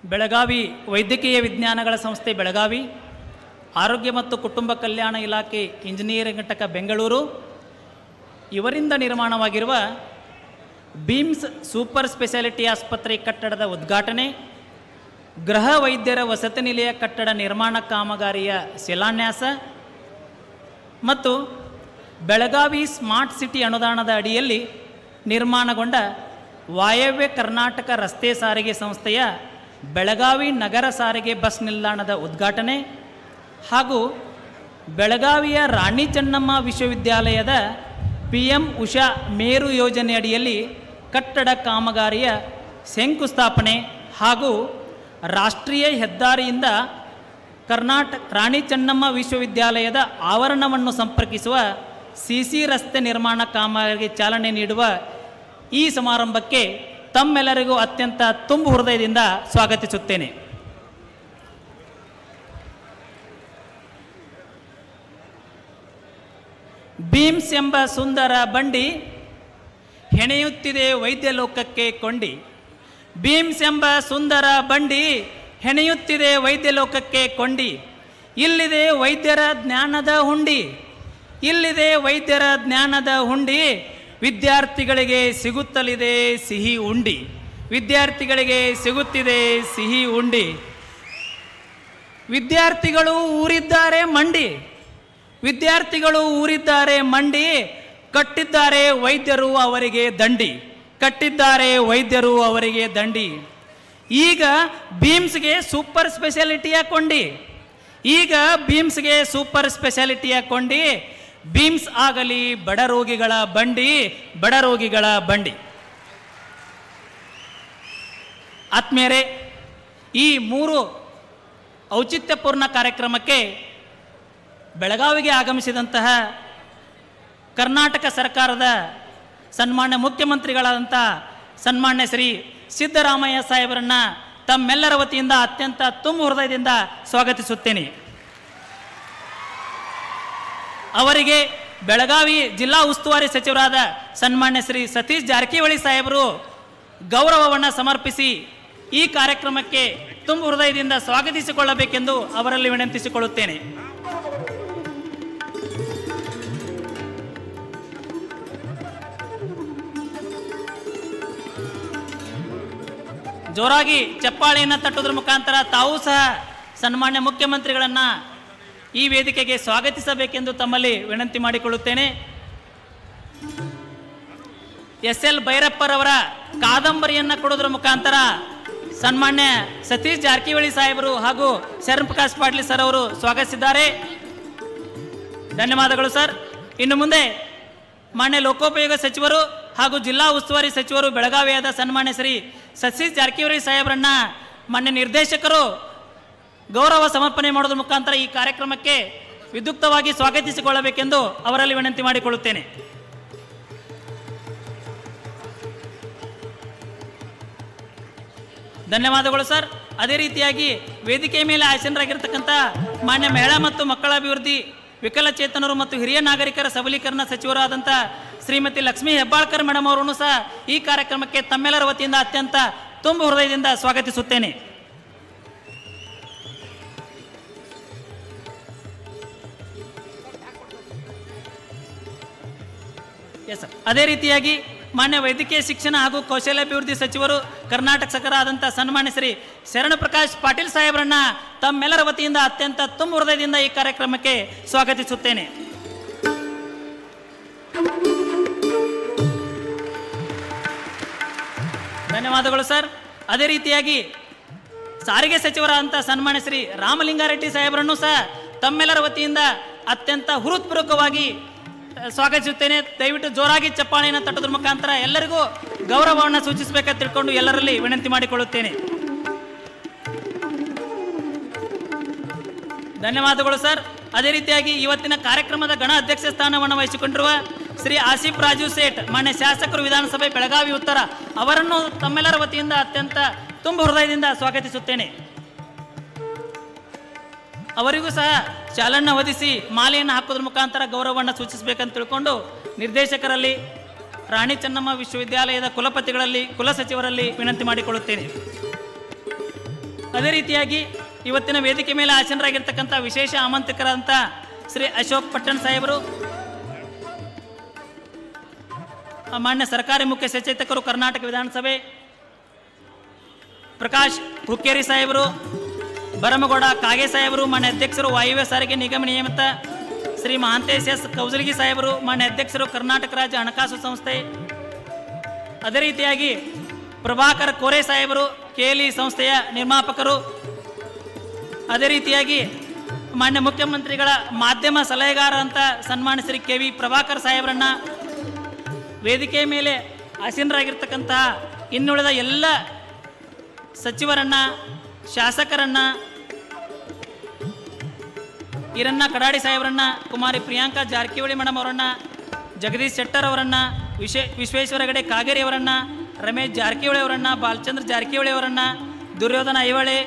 ಬೆಳಗಾವಿ ವೈದ್ಯಕೀಯ ವಿಜ್ಞಾನಗಳ ಸಂಸ್ಥೆ ಬೆಳಗಾವಿ, ಆರೋಗ್ಯ ಮತ್ತು ಕುಟುಂಬ ಕಲ್ಯಾಣ ಇಲಾಖೆ ಇಂಜಿನಿಯರಿಂಗ್ ಘಟಕ ಬೆಂಗಳೂರು ಇವರಿಂದ ನಿರ್ಮಾಣವಾಗಿರುವ ಬೀಮ್ಸ್ ಸೂಪರ್ ಸ್ಪೆಷಾಲಿಟಿ ಆಸ್ಪತ್ರೆ ಕಟ್ಟಡದ ಉದ್ಘಾಟನೆ, ಗೃಹ ವೈದ್ಯರ ವಸತಿ ನಿಲಯ ಕಟ್ಟಡ ನಿರ್ಮಾಣ ಕಾಮಗಾರಿಯ ಶಿಲಾನ್ಯಾಸ ಮತ್ತು ಬೆಳಗಾವಿ ಸ್ಮಾರ್ಟ್ ಸಿಟಿ ಅನುದಾನದ ಅಡಿಯಲ್ಲಿ ನಿರ್ಮಾಣಗೊಂಡ ವಾಯವ್ಯ ಕರ್ನಾಟಕ ರಸ್ತೆ ಸಾರಿಗೆ ಸಂಸ್ಥೆಯ ಬೆಳಗಾವಿ ನಗರ ಸಾರಿಗೆ ಬಸ್ ನಿಲ್ದಾಣದ ಉದ್ಘಾಟನೆ ಹಾಗೂ ಬೆಳಗಾವಿಯ ರಾಣಿ ಚೆನ್ನಮ್ಮ ವಿಶ್ವವಿದ್ಯಾಲಯದ PM ಉಷಾ ಮೇರು ಯೋಜನೆ ಅಡಿಯಲ್ಲಿ ಕಟ್ಟಡ ಕಾಮಗಾರಿಯ ಶಂಕುಸ್ಥಾಪನೆ ಹಾಗೂ ರಾಷ್ಟ್ರೀಯ ಹೆದ್ದಾರಿಯಿಂದ ರಾಣಿ ಚೆನ್ನಮ್ಮ ವಿಶ್ವವಿದ್ಯಾಲಯದ ಆವರಣವನ್ನು ಸಂಪರ್ಕಿಸುವ CC ರಸ್ತೆ ನಿರ್ಮಾಣ ಕಾಮಗಾರಿಗೆ ಚಾಲನೆ ನೀಡುವ ಈ ಸಮಾರಂಭಕ್ಕೆ ತಮ್ಮೆಲ್ಲರಿಗೂ ಅತ್ಯಂತ ತುಂಬು ಹೃದಯದಿಂದ ಸ್ವಾಗತಿಸುತ್ತೇನೆ. ಬೀಮ್ಸ್ ಎಂಬ ಸುಂದರ ಬಂಡಿ ಹೆಣೆಯುತ್ತಿದೆ ವೈದ್ಯ ಲೋಕಕ್ಕೆ ಕೊಂಡಿ. ಬೀಮ್ಸ್ ಎಂಬ ಸುಂದರ ಬಂಡಿ ಹೆಣೆಯುತ್ತಿದೆ ವೈದ್ಯ ಲೋಕಕ್ಕೆ ಕೊಂಡಿ. ಇಲ್ಲಿದೆ ವೈದ್ಯರ ಜ್ಞಾನದ ಹುಂಡಿ, ಇಲ್ಲಿದೆ ವೈದ್ಯರ ಜ್ಞಾನದ ಹುಂಡಿ. ವಿದ್ಯಾರ್ಥಿಗಳಿಗೆ ಸಿಗುತ್ತಲಿದೆ ಸಿಹಿ ಉಂಡಿ, ವಿದ್ಯಾರ್ಥಿಗಳಿಗೆ ಸಿಗುತ್ತಿದೆ ಸಿಹಿ ಉಂಡಿ. ವಿದ್ಯಾರ್ಥಿಗಳು ಊರಿದ್ದಾರೆ ಮಂಡಿ, ವಿದ್ಯಾರ್ಥಿಗಳು ಊರಿದ್ದಾರೆ ಮಂಡಿ. ಕಟ್ಟಿದ್ದಾರೆ ವೈದ್ಯರು ಅವರಿಗೆ ದಂಡಿ, ಕಟ್ಟಿದ್ದಾರೆ ವೈದ್ಯರು ಅವರಿಗೆ ದಂಡಿ. ಈಗ ಬೀಮ್ಸ್ಗೆ ಸೂಪರ್ ಸ್ಪೆಷಾಲಿಟಿಯ ಕೊಂಡಿ, ಈಗ ಬೀಮ್ಸ್ಗೆ ಸೂಪರ್ ಸ್ಪೆಷಾಲಿಟಿಯ ಕೊಂಡಿ. ಬೀಮ್ಸ್ ಆಗಲಿ ಬಡ ರೋಗಿಗಳ ಬಂಡಿ, ಬಡ ರೋಗಿಗಳ ಬಂಡಿ. ಆತ್ಮೀಯರೇ, ಈ 3 ಔಚಿತ್ಯಪೂರ್ಣ ಕಾರ್ಯಕ್ರಮಕ್ಕೆ ಬೆಳಗಾವಿಗೆ ಆಗಮಿಸಿದಂತಹ ಕರ್ನಾಟಕ ಸರ್ಕಾರದ ಸನ್ಮಾನ್ಯ ಮುಖ್ಯಮಂತ್ರಿಗಳಾದಂಥ ಸನ್ಮಾನ್ಯ ಶ್ರೀ ಸಿದ್ದರಾಮಯ್ಯ ಸಾಹೇಬರನ್ನು ತಮ್ಮೆಲ್ಲರ ವತಿಯಿಂದ ಅತ್ಯಂತ ತುಂಬು ಹೃದಯದಿಂದ ಸ್ವಾಗತಿಸುತ್ತೇನೆ. ಅವರಿಗೆ ಬೆಳಗಾವಿ ಜಿಲ್ಲಾ ಉಸ್ತುವಾರಿ ಸಚಿವರಾದ ಸನ್ಮಾನ್ಯ ಶ್ರೀ ಸತೀಶ್ ಜಾರಕಿಹೊಳಿ ಸಾಹೇಬರು ಗೌರವವನ್ನು ಸಮರ್ಪಿಸಿ ಈ ಕಾರ್ಯಕ್ರಮಕ್ಕೆ ತುಂಬು ಹೃದಯದಿಂದ ಸ್ವಾಗತಿಸಿಕೊಳ್ಳಬೇಕೆಂದು ಅವರಲ್ಲಿ ವಿನಂತಿಸಿಕೊಳ್ಳುತ್ತೇನೆ. ಜೋರಾಗಿ ಚಪ್ಪಾಳೆಯನ್ನು ತಟ್ಟುವುದರ ಮುಖಾಂತರ ತಾವೂ ಸಹ ಸನ್ಮಾನ್ಯ ಮುಖ್ಯಮಂತ್ರಿಗಳನ್ನು ಈ ವೇದಿಕೆಗೆ ಸ್ವಾಗತಿಸಬೇಕೆಂದು ತಮ್ಮಲ್ಲಿ ವಿನಂತಿ ಮಾಡಿಕೊಳ್ಳುತ್ತೇನೆ. SL ಭೈರಪ್ಪರವರ ಕಾದಂಬರಿಯನ್ನು ಕೊಡುವುದರ ಮುಖಾಂತರ ಸನ್ಮಾನ್ಯ ಸತೀಶ್ ಜಾರಕಿಹೊಳಿ ಸಾಹೇಬರು ಹಾಗೂ ಶರಣ್ ಪ್ರಕಾಶ್ ಪಾಟೀಲ್ ಸರ್ ಅವರು ಸ್ವಾಗತಿಸಿದ್ದಾರೆ. ಧನ್ಯವಾದಗಳು ಸರ್. ಇನ್ನು ಮುಂದೆ ಮಾನ್ಯ ಲೋಕೋಪಯೋಗ ಸಚಿವರು ಹಾಗೂ ಜಿಲ್ಲಾ ಉಸ್ತುವಾರಿ ಸಚಿವರು ಬೆಳಗಾವಿಯಾದ ಸನ್ಮಾನ್ಯ ಶ್ರೀ ಸತೀಶ್ ಜಾರಕಿಹೊಳಿ ಸಾಹೇಬರನ್ನ ಮಾನ್ಯ ನಿರ್ದೇಶಕರು ಗೌರವ ಸಮರ್ಪಣೆ ಮಾಡೋದ್ರ ಮುಖಾಂತರ ಈ ಕಾರ್ಯಕ್ರಮಕ್ಕೆ ವಿದ್ಯುಕ್ತವಾಗಿ ಸ್ವಾಗತಿಸಿಕೊಳ್ಳಬೇಕೆಂದು ಅವರಲ್ಲಿ ವಿನಂತಿ ಮಾಡಿಕೊಳ್ಳುತ್ತೇನೆ. ಧನ್ಯವಾದಗಳು ಸರ್. ಅದೇ ರೀತಿಯಾಗಿ ವೇದಿಕೆಯ ಮೇಲೆ ಆಸೀನರಾಗಿರ್ತಕ್ಕಂಥ ಮಾನ್ಯ ಮಹಿಳಾ ಮತ್ತು ಮಕ್ಕಳ ಅಭಿವೃದ್ಧಿ, ವಿಕಲಚೇತನರು ಮತ್ತು ಹಿರಿಯ ನಾಗರಿಕರ ಸಬಲೀಕರಣ ಸಚಿವರಾದಂಥ ಶ್ರೀಮತಿ ಲಕ್ಷ್ಮೀ ಹೆಬ್ಬಾಳ್ಕರ್ ಮೇಡಮ್ ಅವರನ್ನು ಸಹ ಈ ಕಾರ್ಯಕ್ರಮಕ್ಕೆ ತಮ್ಮೆಲ್ಲರ ವತಿಯಿಂದ ಅತ್ಯಂತ ತುಂಬು ಹೃದಯದಿಂದ ಸ್ವಾಗತಿಸುತ್ತೇನೆ. Yes sir. ಅದೇ ರೀತಿಯಾಗಿ ಮಾನ್ಯ ವೈದ್ಯಕೀಯ ಶಿಕ್ಷಣ ಹಾಗೂ ಕೌಶಲ್ಯಾಭಿವೃದ್ಧಿ ಸಚಿವರು ಕರ್ನಾಟಕ ಸರ್ಕಾರ ಆದಂಥ ಸನ್ಮಾನ್ಯ ಶ್ರೀ ಶರಣ ಪ್ರಕಾಶ್ ಪಾಟೀಲ್ ಸಾಹೇಬರನ್ನ ತಮ್ಮೆಲ್ಲರ ವತಿಯಿಂದ ಅತ್ಯಂತ ತುಂಬು ಹೃದಯದಿಂದ ಈ ಕಾರ್ಯಕ್ರಮಕ್ಕೆ ಸ್ವಾಗತಿಸುತ್ತೇನೆ. ಧನ್ಯವಾದಗಳು ಸರ್. ಅದೇ ರೀತಿಯಾಗಿ ಸಾರಿಗೆ ಸಚಿವರಾದಂಥ ಸನ್ಮಾನ್ಯ ಶ್ರೀ ರಾಮಲಿಂಗಾರೆಡ್ಡಿ ಸಾಹೇಬರನ್ನು ಸಹ ತಮ್ಮೆಲ್ಲರ ವತಿಯಿಂದ ಅತ್ಯಂತ ಹೃತ್ಪೂರ್ವಕವಾಗಿ ಸ್ವಾಗತಿಸುತ್ತೇನೆ. ದಯವಿಟ್ಟು ಜೋರಾಗಿ ಚಪ್ಪಾಳೆಯನ್ನು ತಟ್ಟೋದ್ರ ಮುಖಾಂತರ ಎಲ್ಲರಿಗೂ ಗೌರವವನ್ನು ಸೂಚಿಸಬೇಕಂತ ತಿಳ್ಕೊಂಡು ಎಲ್ಲರಲ್ಲಿ ವಿನಂತಿ ಮಾಡಿಕೊಳ್ಳುತ್ತೇನೆ. ಧನ್ಯವಾದಗಳು ಸರ್. ಅದೇ ರೀತಿಯಾಗಿ ಇವತ್ತಿನ ಕಾರ್ಯಕ್ರಮದ ಗಣ ಅಧ್ಯಕ್ಷ ಸ್ಥಾನವನ್ನು ವಹಿಸಿಕೊಂಡಿರುವ ಶ್ರೀ ಆಸಿಫ್ ರಾಜು ಸೇಠ್ ಮಾನ್ಯ ಶಾಸಕರು ವಿಧಾನಸಭೆ ಬೆಳಗಾವಿ ಉತ್ತರ ಅವರನ್ನು ತಮ್ಮೆಲ್ಲರ ವತಿಯಿಂದ ಅತ್ಯಂತ ತುಂಬು ಹೃದಯದಿಂದ ಸ್ವಾಗತಿಸುತ್ತೇನೆ. ಅವರಿಗೂ ಸಹ ಚಾಲನೆ ಹೊದಿಸಿ ಮಾಲೆಯನ್ನು ಹಾಕೋದ್ರ ಮುಖಾಂತರ ಗೌರವವನ್ನು ಸೂಚಿಸಬೇಕಂತ ತಿಳ್ಕೊಂಡು ನಿರ್ದೇಶಕರಲ್ಲಿ, ರಾಣಿ ಚೆನ್ನಮ್ಮ ವಿಶ್ವವಿದ್ಯಾಲಯದ ಕುಲಪತಿಗಳಲ್ಲಿ, ಕುಲಸಚಿವರಲ್ಲಿ ವಿನಂತಿ ಮಾಡಿಕೊಳ್ಳುತ್ತೇನೆ. ಅದೇ ರೀತಿಯಾಗಿ ಇವತ್ತಿನ ವೇದಿಕೆ ಮೇಲೆ ಆಸೀನರಾಗಿರ್ತಕ್ಕಂಥ ವಿಶೇಷ ಆಮಂತ್ರಿತರಾದಂಥ ಶ್ರೀ ಅಶೋಕ್ ಪಟ್ಟಣ್ ಸಾಹೇಬರು, ಮಾನ್ಯ ಸರ್ಕಾರಿ ಮುಖ್ಯ ಸಚೇತಕರು ಕರ್ನಾಟಕ ವಿಧಾನಸಭೆ, ಪ್ರಕಾಶ್ ಹುಕ್ಕೇರಿ ಸಾಹೇಬರು, ಬರಮಗೌಡ ಕಾಗೆ ಸಾಹೇಬರು, ಮಾನ್ಯ ಅಧ್ಯಕ್ಷರು ವಾಯುವ್ಯ ಸಾರಿಗೆ ನಿಗಮ ನಿಯಮಿತ, ಶ್ರೀ ಮಹಾಂತೇಶ್ ಎಸ್ ಕೌಜಲಗಿ ಸಾಹೇಬರು, ಮಾನ್ಯ ಅಧ್ಯಕ್ಷರು ಕರ್ನಾಟಕ ರಾಜ್ಯ ಹಣಕಾಸು ಸಂಸ್ಥೆ. ಅದೇ ರೀತಿಯಾಗಿ ಪ್ರಭಾಕರ್ ಕೋರೆ ಸಾಹೇಬರು, KLE ಸಂಸ್ಥೆಯ ನಿರ್ಮಾಪಕರು. ಅದೇ ರೀತಿಯಾಗಿ ಮಾನ್ಯ ಮುಖ್ಯಮಂತ್ರಿಗಳ ಮಾಧ್ಯಮ ಸಲಹೆಗಾರ ಅಂತ ಸನ್ಮಾನ್ಯ ಶ್ರೀ KV ಪ್ರಭಾಕರ್ ಸಾಹೇಬರನ್ನ, ವೇದಿಕೆಯ ಮೇಲೆ ಆಸೀನರಾಗಿರ್ತಕ್ಕಂತಹ ಇನ್ನುಳಿದ ಎಲ್ಲ ಸಚಿವರನ್ನ, ಶಾಸಕರನ್ನ, ಈರಣ್ಣ ಕಡಾಡಿ ಸಾಹೇಬರನ್ನ, ಕುಮಾರಿ ಪ್ರಿಯಾಂಕಾ ಜಾರಕಿಹೊಳಿ ಮೇಡಮ್ ಅವರನ್ನ, ಜಗದೀಶ್ ಶೆಟ್ಟರ್ ಅವರನ್ನ, ವಿಶ್ವೇಶ್ವರ ಹೆಗಡೆ ಕಾಗೇರಿ ಅವರನ್ನ, ರಮೇಶ್ ಜಾರಕಿಹೊಳಿ ಅವರನ್ನ, ಬಾಲಚಂದ್ರ ಜಾರಕಿಹೊಳಿ ಅವರನ್ನ, ದುರ್ಯೋಧನ ಐಹೊಳೆ,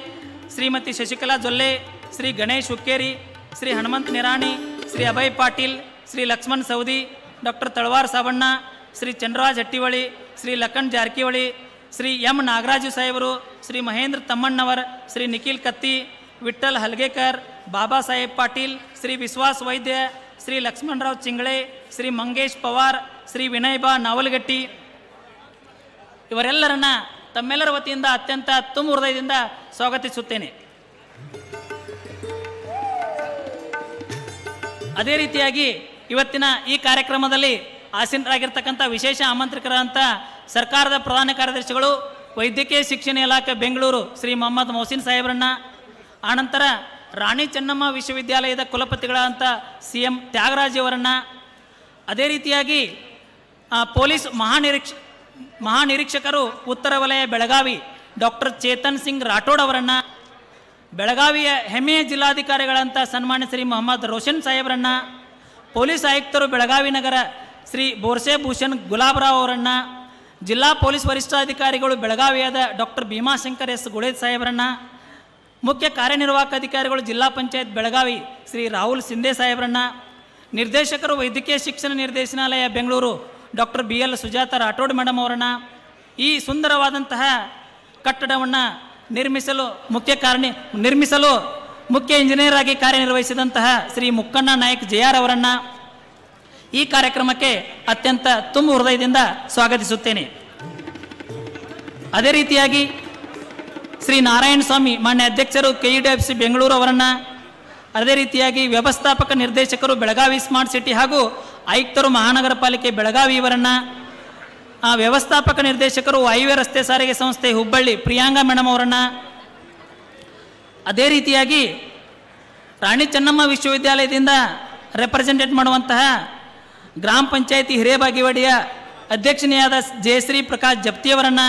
ಶ್ರೀಮತಿ ಶಶಿಕಲಾ ಜೊಲ್ಲೆ, ಶ್ರೀ ಗಣೇಶ್ ಹುಕ್ಕೇರಿ, ಶ್ರೀ ಹನುಮಂತ್ ನಿರಾಣಿ, ಶ್ರೀ ಅಭಯ್ ಪಾಟೀಲ್, ಶ್ರೀ ಲಕ್ಷ್ಮಣ್ ಸೌದಿ, ಡಾಕ್ಟರ್ ತಳವಾರ್ ಸಾಬಣ್ಣ, ಶ್ರೀ ಚಂದ್ರರಾಜ್ ಹಟ್ಟಿವಳಿ, ಶ್ರೀ ಲಖನ್ ಜಾರಕಿಹೊಳಿ, ಶ್ರೀ ಎಂ ನಾಗರಾಜು ಸಾಹೇಬರು, ಶ್ರೀ ಮಹೇಂದ್ರ ತಮ್ಮಣ್ಣವರ್, ಶ್ರೀ ನಿಖಿಲ್ ಕತ್ತಿ, ವಿಠ್ಠಲ್ ಹಲ್ಗೇಕರ್, ಬಾಬಾ ಸಾಹೇಬ್ ಪಾಟೀಲ್, ಶ್ರೀ ವಿಶ್ವಾಸ್ ವೈದ್ಯ, ಶ್ರೀ ಲಕ್ಷ್ಮಣರಾವ್ ಚಿಂಗಳೆ, ಶ್ರೀ ಮಂಗೇಶ್ ಪವಾರ್, ಶ್ರೀ ವಿನಯ್ ಬಾ ನಾವಲಗಟ್ಟಿ, ಇವರೆಲ್ಲರನ್ನ ತಮ್ಮೆಲ್ಲರ ವತಿಯಿಂದ ಅತ್ಯಂತ ತುಂಬ ಹೃದಯದಿಂದ ಸ್ವಾಗತಿಸುತ್ತೇನೆ. ಅದೇ ರೀತಿಯಾಗಿ ಇವತ್ತಿನ ಈ ಕಾರ್ಯಕ್ರಮದಲ್ಲಿ ಆಸೀನರಾಗಿರ್ತಕ್ಕಂಥ ವಿಶೇಷ ಆಮಂತ್ರಿತರಾದಂಥ ಸರ್ಕಾರದ ಪ್ರಧಾನ ಕಾರ್ಯದರ್ಶಿಗಳು, ವೈದ್ಯಕೀಯ ಶಿಕ್ಷಣ ಇಲಾಖೆ ಬೆಂಗಳೂರು ಶ್ರೀ ಮೊಹಮ್ಮದ್ ಮೊಹಸಿನ್ ಸಾಹೇಬರನ್ನ, ಆನಂತರ ರಾಣಿ ಚೆನ್ನಮ್ಮ ವಿಶ್ವವಿದ್ಯಾಲಯದ ಕುಲಪತಿಗಳಾದಂಥ CM ತ್ಯಾಗರಾಜ್ ಅವರನ್ನು, ಅದೇ ರೀತಿಯಾಗಿ ಪೊಲೀಸ್ ಮಹಾನಿರೀಕ್ಷಕರು ಉತ್ತರ ವಲಯ ಬೆಳಗಾವಿ ಡಾಕ್ಟರ್ ಚೇತನ್ ಸಿಂಗ್ ರಾಠೋಡ್ ಅವರನ್ನು, ಬೆಳಗಾವಿಯ ಹೆಮ್ಮೆಯ ಜಿಲ್ಲಾಧಿಕಾರಿಗಳಂಥ ಸನ್ಮಾನ್ಯ ಶ್ರೀ ಮೊಹಮ್ಮದ್ ರೋಷನ್ ಸಾಹೇಬರನ್ನು, ಪೊಲೀಸ್ ಆಯುಕ್ತರು ಬೆಳಗಾವಿ ನಗರ ಶ್ರೀ ಬೋರ್ಸೆ ಭೂಷಣ್ ಗುಲಾಬರಾವ್ ಅವರನ್ನು, ಜಿಲ್ಲಾ ಪೊಲೀಸ್ ವರಿಷ್ಠಾಧಿಕಾರಿಗಳು ಬೆಳಗಾವಿಯಾದ ಡಾಕ್ಟರ್ ಭೀಮಾಶಂಕರ್ ಎಸ್ ಗುಳೇದ್ ಸಾಹೇಬರನ್ನು, ಮುಖ್ಯ ಕಾರ್ಯನಿರ್ವಾಹಕ ಅಧಿಕಾರಿಗಳು ಜಿಲ್ಲಾ ಪಂಚಾಯತ್ ಬೆಳಗಾವಿ ಶ್ರೀ ರಾಹುಲ್ ಸಿಂಧೆ ಸಾಹೇಬರನ್ನು, ನಿರ್ದೇಶಕರು ವೈದ್ಯಕೀಯ ಶಿಕ್ಷಣ ನಿರ್ದೇಶನಾಲಯ Bengaluru doctor BL Sujatha Rathod madam ಅವರನ್ನು, ಈ ಸುಂದರವಾದಂತಹ ಕಟ್ಟಡವನ್ನು ನಿರ್ಮಿಸಲು ಮುಖ್ಯ ಇಂಜಿನಿಯರ್ ಆಗಿ ಕಾರ್ಯನಿರ್ವಹಿಸಿದಂತಹ ಶ್ರೀ ಮುಕ್ಕಣ್ಣ ನಾಯಕ್ JR ಅವರನ್ನು ಈ ಕಾರ್ಯಕ್ರಮಕ್ಕೆ ಅತ್ಯಂತ ತುಂಬ ಹೃದಯದಿಂದ ಸ್ವಾಗತಿಸುತ್ತೇನೆ. ಅದೇ ರೀತಿಯಾಗಿ ಶ್ರೀ ನಾರಾಯಣ ಸ್ವಾಮಿ ಮಾನ್ಯ ಅಧ್ಯಕ್ಷರು KEWC ಬೆಂಗಳೂರು ಅವರನ್ನು, ಅದೇ ರೀತಿಯಾಗಿ ವ್ಯವಸ್ಥಾಪಕ ನಿರ್ದೇಶಕರು ಬೆಳಗಾವಿ ಸ್ಮಾರ್ಟ್ ಸಿಟಿ ಹಾಗೂ ಆಯುಕ್ತರು ಮಹಾನಗರ ಪಾಲಿಕೆ ಬೆಳಗಾವಿ ಇವರನ್ನು, ವ್ಯವಸ್ಥಾಪಕ ನಿರ್ದೇಶಕರು ವಾಯುವ್ಯ ರಸ್ತೆ ಸಾರಿಗೆ ಸಂಸ್ಥೆ ಹುಬ್ಬಳ್ಳಿ ಪ್ರಿಯಾಂಗಾ ಮೇಡಮ್ ಅವರನ್ನು, ಅದೇ ರೀತಿಯಾಗಿ ರಾಣಿ ಚೆನ್ನಮ್ಮ ವಿಶ್ವವಿದ್ಯಾಲಯದಿಂದ ರೆಪ್ರೆಸೆಂಟೇಟ್ ಮಾಡುವಂತಹ ಗ್ರಾಮ ಪಂಚಾಯಿತಿ ಹಿರೇಬಾಗೇವಾಡಿಯ ಅಧ್ಯಕ್ಷನೆಯಾದ ಜಯಶ್ರೀ ಪ್ರಕಾಶ್ ಜಪ್ತಿಯವರನ್ನು,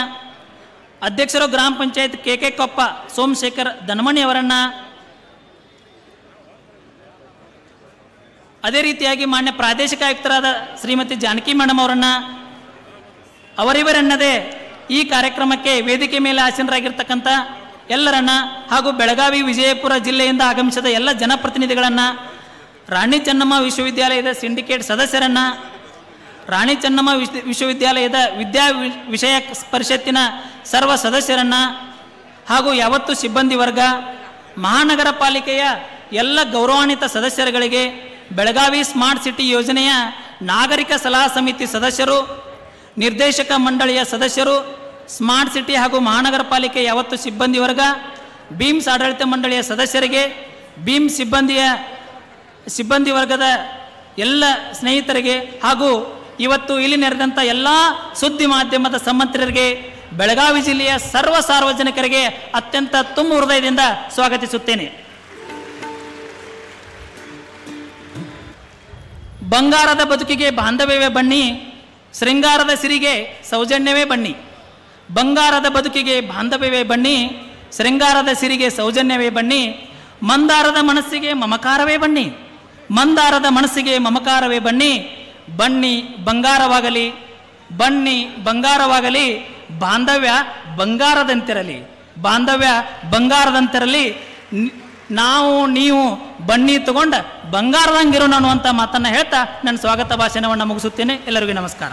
ಅಧ್ಯಕ್ಷರು ಗ್ರಾಮ ಪಂಚಾಯತ್ KK ಕೊಪ್ಪ ಸೋಮಶೇಖರ್ ದನಮಣಿ ಅವರನ್ನು, ಅದೇ ರೀತಿಯಾಗಿ ಮಾನ್ಯ ಪ್ರಾದೇಶಿಕ ಆಯುಕ್ತರಾದ ಶ್ರೀಮತಿ ಜಾನಕಿ ಮೇಡಮ್ ಅವರನ್ನು, ಅವರಿವರೆನ್ನದೇ ಈ ಕಾರ್ಯಕ್ರಮಕ್ಕೆ ವೇದಿಕೆ ಮೇಲೆ ಆಸೀನರಾಗಿರ್ತಕ್ಕಂಥ ಎಲ್ಲರನ್ನ ಹಾಗೂ ಬೆಳಗಾವಿ ವಿಜಯಪುರ ಜಿಲ್ಲೆಯಿಂದ ಆಗಮಿಸಿದ ಎಲ್ಲ ಜನಪ್ರತಿನಿಧಿಗಳನ್ನು, ರಾಣಿ ಚೆನ್ನಮ್ಮ ವಿಶ್ವವಿದ್ಯಾಲಯದ ಸಿಂಡಿಕೇಟ್ ಸದಸ್ಯರನ್ನು, ರಾಣಿ ಚೆನ್ನಮ್ಮ ವಿಶ್ವವಿದ್ಯಾಲಯದ ವಿದ್ಯಾ ವಿಷಯ ಪರಿಷತ್ತಿನ ಸರ್ವ ಸದಸ್ಯರನ್ನು ಹಾಗೂ ಯಾವತ್ತು ಸಿಬ್ಬಂದಿ ವರ್ಗ, ಮಹಾನಗರ ಪಾಲಿಕೆಯ ಎಲ್ಲ ಗೌರವಾನ್ವಿತ ಸದಸ್ಯರುಗಳಿಗೆ, ಬೆಳಗಾವಿ ಸ್ಮಾರ್ಟ್ ಸಿಟಿ ಯೋಜನೆಯ ನಾಗರಿಕ ಸಲಹಾ ಸಮಿತಿ ಸದಸ್ಯರು, ನಿರ್ದೇಶಕ ಮಂಡಳಿಯ ಸದಸ್ಯರು, ಸ್ಮಾರ್ಟ್ ಸಿಟಿ ಹಾಗೂ ಮಹಾನಗರ ಪಾಲಿಕೆ ಯಾವತ್ತು ಸಿಬ್ಬಂದಿ ವರ್ಗ, ಬೀಮ್ಸ್ ಆಡಳಿತ ಮಂಡಳಿಯ ಸದಸ್ಯರಿಗೆ, ಬೀಮ್ ಸಿಬ್ಬಂದಿ ವರ್ಗದ ಎಲ್ಲ ಸ್ನೇಹಿತರಿಗೆ ಹಾಗೂ ಇವತ್ತು ಇಲ್ಲಿ ನೆರೆದಂಥ ಎಲ್ಲ ಸುದ್ದಿ ಮಾಧ್ಯಮದ ಸಂಬಂಧಿಕರಿಗೆ, ಬೆಳಗಾವಿ ಜಿಲ್ಲೆಯ ಸರ್ವ ಸಾರ್ವಜನಿಕರಿಗೆ ಅತ್ಯಂತ ತುಂಬ ಹೃದಯದಿಂದ ಸ್ವಾಗತಿಸುತ್ತೇನೆ. ಬಂಗಾರದ ಬದುಕಿಗೆ ಬಾಂಧವ್ಯವೇ ಬನ್ನಿ, ಶೃಂಗಾರದ ಸಿರಿಗೆ ಸೌಜನ್ಯವೇ ಬನ್ನಿ. ಬಂಗಾರದ ಬದುಕಿಗೆ ಬಾಂಧವ್ಯವೇ ಬನ್ನಿ, ಶೃಂಗಾರದ ಸಿರಿಗೆ ಸೌಜನ್ಯವೇ ಬನ್ನಿ. ಮಂದಾರದ ಮನಸ್ಸಿಗೆ ಮಮಕಾರವೇ ಬನ್ನಿ, ಮಂದಾರದ ಮನಸ್ಸಿಗೆ ಮಮಕಾರವೇ ಬನ್ನಿ. ಬನ್ನಿ ಬಂಗಾರವಾಗಲಿ, ಬನ್ನಿ ಬಂಗಾರವಾಗಲಿ, ಬಾಂಧವ್ಯ ಬಂಗಾರದಂತಿರಲಿ, ಬಾಂಧವ್ಯ ಬಂಗಾರದಂತಿರಲಿ. ನಾವು ನೀವು ಬನ್ನಿ ತಗೊಂಡ ಬಂಗಾರದಂಗಿರೋಣ ಅನ್ನುವಂಥ ಮಾತನ್ನು ಹೇಳ್ತಾ ನನ್ನ ಸ್ವಾಗತ ಭಾಷಣವನ್ನು ಮುಗಿಸುತ್ತೇನೆ. ಎಲ್ಲರಿಗೂ ನಮಸ್ಕಾರ.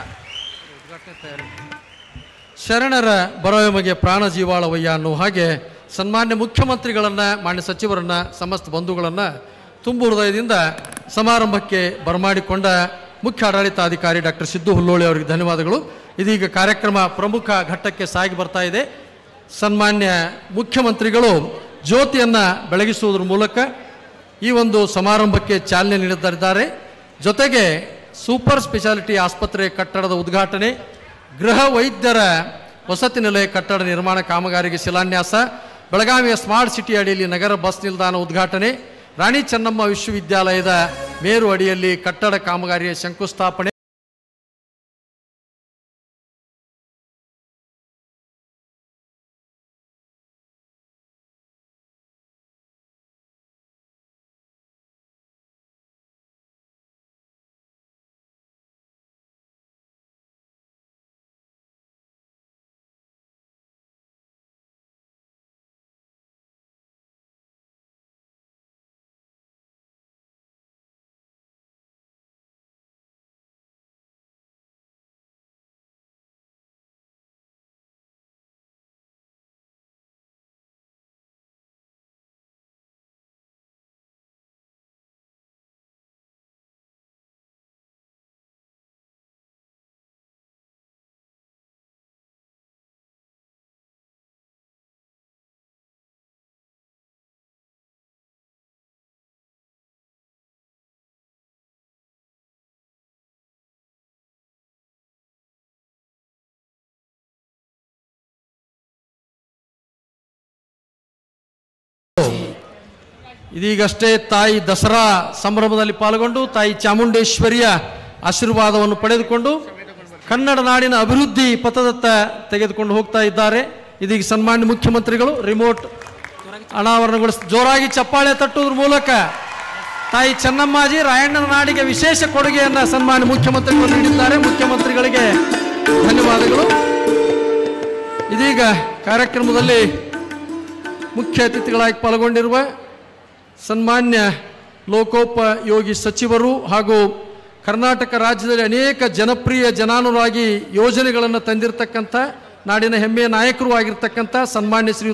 ಶರಣರ ಬರವಮಗೆ ಪ್ರಾಣ ಜೀವಾಳವಯ್ಯ ಅನ್ನುವ ಹಾಗೆ ಸನ್ಮಾನ್ಯ ಮುಖ್ಯಮಂತ್ರಿಗಳನ್ನು, ಮಾನ್ಯ ಸಚಿವರನ್ನು, ಸಮಸ್ತ ಬಂಧುಗಳನ್ನು ತುಂಬು ಹೃದಯದಿಂದ ಸಮಾರಂಭಕ್ಕೆ ಬರಮಾಡಿಕೊಂಡ ಮುಖ್ಯ ಆಡಳಿತಾಧಿಕಾರಿ ಡಾಕ್ಟರ್ ಸಿದ್ದು ಹುಲ್ಲೋಳಿ ಅವರಿಗೆ ಧನ್ಯವಾದಗಳು. ಇದೀಗ ಕಾರ್ಯಕ್ರಮ ಪ್ರಮುಖ ಘಟ್ಟಕ್ಕೆ ಸಾಗಿ ಬರ್ತಾ ಇದೆ. ಸನ್ಮಾನ್ಯ ಮುಖ್ಯಮಂತ್ರಿಗಳು ಜ್ಯೋತಿಯನ್ನು ಬೆಳಗಿಸುವುದರ ಮೂಲಕ ಈ ಒಂದು ಸಮಾರಂಭಕ್ಕೆ ಚಾಲನೆ ನೀಡುತ್ತಿದ್ದಾರೆ. ಜೊತೆಗೆ ಸೂಪರ್ ಸ್ಪೆಷಾಲಿಟಿ ಆಸ್ಪತ್ರೆ ಕಟ್ಟಡದ ಉದ್ಘಾಟನೆ, ಗೃಹ ವೈದ್ಯರ ವಸತಿ ನಿಲಯ ಕಟ್ಟಡ ನಿರ್ಮಾಣ ಕಾಮಗಾರಿಗೆ ಶಿಲಾನ್ಯಾಸ, ಬೆಳಗಾವಿಯ ಸ್ಮಾರ್ಟ್ ಸಿಟಿ ಅಡಿಯಲ್ಲಿ ನಗರ ಬಸ್ ನಿಲ್ದಾಣ ಉದ್ಘಾಟನೆ, ರಾಣಿ ಚೆನ್ನಮ್ಮ ವಿಶ್ವವಿದ್ಯಾಲಯದ ಮೇರು ಅಡಿಯಲ್ಲಿ ಕಟ್ಟಡ ಕಾಮಗಾರಿಯ ಶಂಕುಸ್ಥಾಪನೆ, ಇದೀಗಷ್ಟೇ ತಾಯಿ ದಸರಾ ಸಂಭ್ರಮದಲ್ಲಿ ಪಾಲ್ಗೊಂಡು ತಾಯಿ ಚಾಮುಂಡೇಶ್ವರಿಯ ಆಶೀರ್ವಾದವನ್ನು ಪಡೆದುಕೊಂಡು ಕನ್ನಡ ನಾಡಿನ ಅಭಿವೃದ್ಧಿ ಪಥದತ್ತ ತೆಗೆದುಕೊಂಡು ಹೋಗ್ತಾ ಇದ್ದಾರೆ. ಇದೀಗ ಸನ್ಮಾನ್ಯ ಮುಖ್ಯಮಂತ್ರಿಗಳು ರಿಮೋಟ್ ಅನಾವರಣಗೊಳಿಸಿ ಜೋರಾಗಿ ಚಪ್ಪಾಳೆ ತಟ್ಟುವುದರ ಮೂಲಕ ತಾಯಿ ಚೆನ್ನಮ್ಮಾಜಿ ರಾಯಣ್ಣನ ನಾಡಿಗೆ ವಿಶೇಷ ಕೊಡುಗೆಯನ್ನು ಸನ್ಮಾನ್ಯ ಮುಖ್ಯಮಂತ್ರಿಗಳು ನೀಡಿದ್ದಾರೆ. ಮುಖ್ಯಮಂತ್ರಿಗಳಿಗೆ ಧನ್ಯವಾದಗಳು. ಇದೀಗ ಕಾರ್ಯಕ್ರಮದಲ್ಲಿ ಮುಖ್ಯ ಅತಿಥಿಗಳಾಗಿ ಪಾಲ್ಗೊಂಡಿರುವ ಸನ್ಮಾನ್ಯ ಲೋಕೋಪಯೋಗಿ ಸಚಿವರು ಹಾಗೂ ಕರ್ನಾಟಕ ರಾಜ್ಯದಲ್ಲಿ ಅನೇಕ ಜನಪ್ರಿಯ ಜನಾನುರಾಗಿ ಯೋಜನೆಗಳನ್ನು ತಂದಿರತಕ್ಕಂಥ ನಾಡಿನ ಹೆಮ್ಮೆಯ ನಾಯಕರು ಆಗಿರ್ತಕ್ಕಂಥ ಸನ್ಮಾನ್ಯ ಶ್ರೀ